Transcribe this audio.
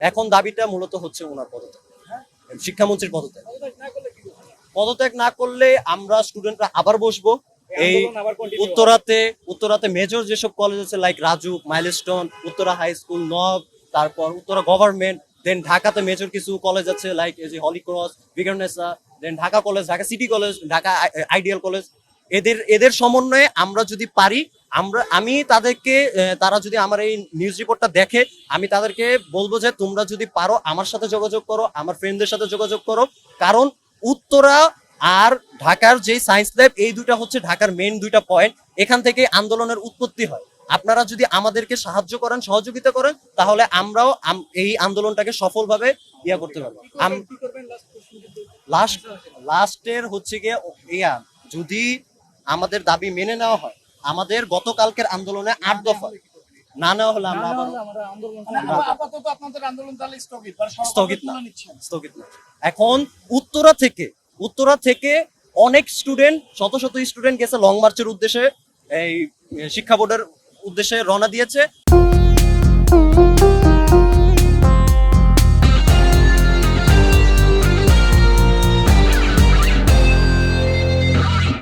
এখন দাবিটা মূলত হচ্ছে ওনার পদত্যাগ, শিক্ষামন্ত্রীর পদত্যাগ। পদত্যাগ না করলে আমরা স্টুডেন্টরা আবার বসবো এই উত্তরাতে মেজর যেসব কলেজ আছে like Raju, milestone, Uttara high school, নব, তারপর উত্তরা গভর্নমেন্ট, দেন ঢাকাতে মেজর কিছু কলেজ আছে লাইক এই যে holy cross, Viqarunnisa, then Dhaka college, Dhaka city college, Dhaka ideal college. এদের সমন্বয়ে আমরা যদি পারি, আমি তাদেরকে তারা যদি আমার এই নিউজ রিপোর্টটা দেখে, আমি তাদেরকে বলবো যে তোমরা যদি পারো আমার সাথে যোগাযোগ করো, আমার ফ্রেন্ডদের সাথে যোগাযোগ করো। কারণ উত্তরা আর ঢাকার যে সায়েন্স ল্যাব, এই দুইটা হচ্ছে ঢাকার মেইন দুইটা পয়েন্ট। এখান থেকে আন্দোলনের উৎপত্তি হয়। আপনারা যদি আমাদেরকে সাহায্য করেন, সহযোগিতা করেন, তাহলে আমরাও এই আন্দোলনটাকে সফলভাবে করতে পারবো। লাস্টের হচ্ছে গিয়ে যদি আমাদের দাবি মেনে নেওয়া হয়, আমাদের গতকালকের আন্দোলনে 8 দফা না নেওয়া হলে আমরা স্থগিত না। এখন উত্তরা থেকে অনেক স্টুডেন্ট, শত শত স্টুডেন্ট গেছে লং মার্চের উদ্দেশ্যে, এই শিক্ষা বোর্ডের উদ্দেশ্যে রওনা দিয়েছে।